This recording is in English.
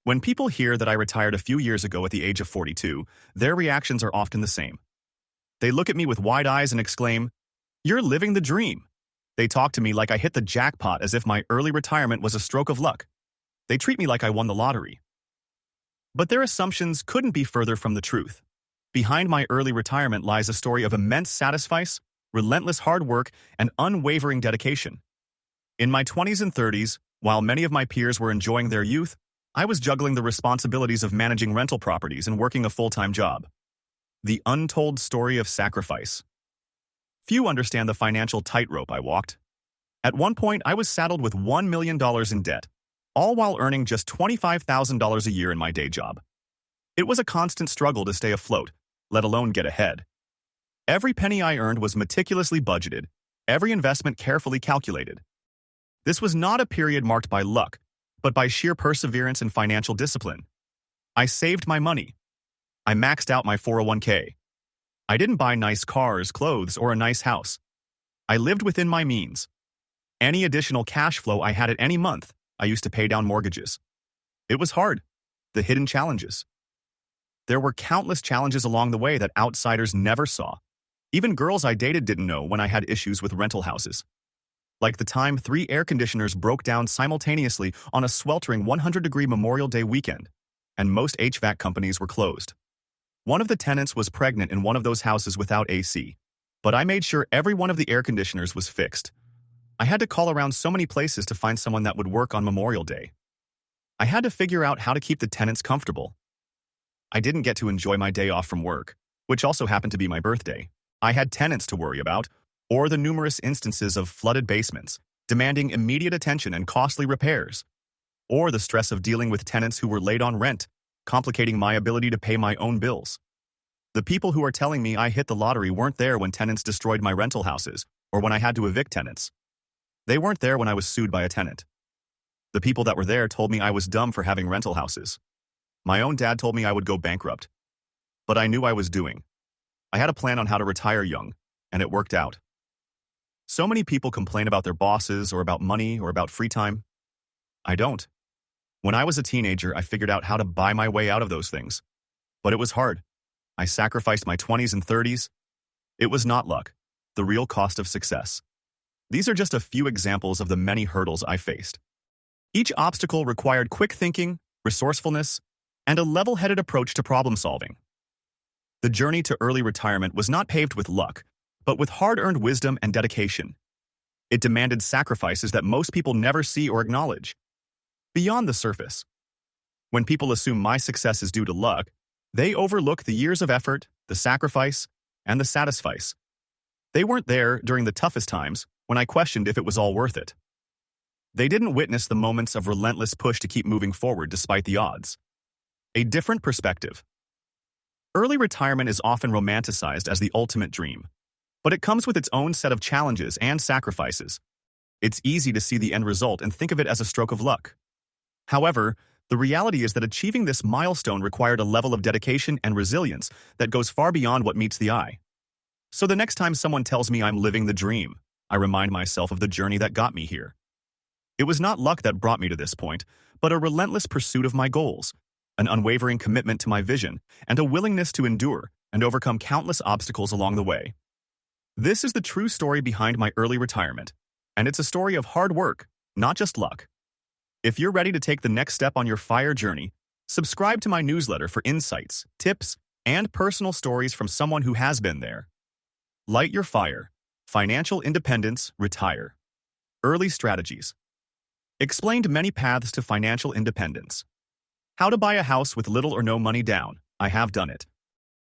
When people hear that I retired a few years ago at the age of 42, their reactions are often the same. They look at me with wide eyes and exclaim, "You're living the dream." They talk to me like I hit the jackpot as if my early retirement was a stroke of luck. They treat me like I won the lottery. But their assumptions couldn't be further from the truth. Behind my early retirement lies a story of immense sacrifice, relentless hard work, and unwavering dedication. In my 20s and 30s, while many of my peers were enjoying their youth, I was juggling the responsibilities of managing rental properties and working a full-time job. The Untold Story of Sacrifice. Few understand the financial tightrope I walked. At one point, I was saddled with $1 million in debt, all while earning just $25,000 a year in my day job. It was a constant struggle to stay afloat, let alone get ahead. Every penny I earned was meticulously budgeted, every investment carefully calculated. This was not a period marked by luck, but by sheer perseverance and financial discipline. I saved my money. I maxed out my 401k. I didn't buy nice cars, clothes, or a nice house. I lived within my means. Any additional cash flow I had at any month, I used to pay down mortgages. It was hard. The hidden challenges. There were countless challenges along the way that outsiders never saw. Even girls I dated didn't know when I had issues with rental houses. Like the time 3 air conditioners broke down simultaneously on a sweltering 100-degree Memorial Day weekend, and most HVAC companies were closed. One of the tenants was pregnant in one of those houses without AC, but I made sure every one of the air conditioners was fixed. I had to call around so many places to find someone that would work on Memorial Day. I had to figure out how to keep the tenants comfortable. I didn't get to enjoy my day off from work, which also happened to be my birthday. I had tenants to worry about, or the numerous instances of flooded basements, demanding immediate attention and costly repairs, or the stress of dealing with tenants who were late on rent, complicating my ability to pay my own bills. The people who are telling me I hit the lottery weren't there when tenants destroyed my rental houses, or when I had to evict tenants. They weren't there when I was sued by a tenant. The people that were there told me I was dumb for having rental houses. My own dad told me I would go bankrupt. But I knew I was doing. I had a plan on how to retire young, and it worked out. So many people complain about their bosses or about money or about free time. I don't. When I was a teenager, I figured out how to buy my way out of those things. But it was hard. I sacrificed my 20s and 30s. It was not luck, the real cost of success. These are just a few examples of the many hurdles I faced. Each obstacle required quick thinking, resourcefulness, and a level-headed approach to problem solving. The journey to early retirement was not paved with luck, but with hard-earned wisdom and dedication. It demanded sacrifices that most people never see or acknowledge. Beyond the surface. When people assume my success is due to luck, they overlook the years of effort, the sacrifice, and the satisfice. They weren't there during the toughest times when I questioned if it was all worth it. They didn't witness the moments of relentless push to keep moving forward despite the odds. A different perspective. Early retirement is often romanticized as the ultimate dream, but it comes with its own set of challenges and sacrifices. It's easy to see the end result and think of it as a stroke of luck. However, the reality is that achieving this milestone required a level of dedication and resilience that goes far beyond what meets the eye. So the next time someone tells me I'm living the dream, I remind myself of the journey that got me here. It was not luck that brought me to this point, but a relentless pursuit of my goals, an unwavering commitment to my vision, and a willingness to endure and overcome countless obstacles along the way. This is the true story behind my early retirement, and it's a story of hard work, not just luck. If you're ready to take the next step on your FIRE journey, subscribe to my newsletter for insights, tips, and personal stories from someone who has been there. Light your fire. Financial independence, retire. Early strategies. Explained many paths to financial independence. How to buy a house with little or no money down. I have done it.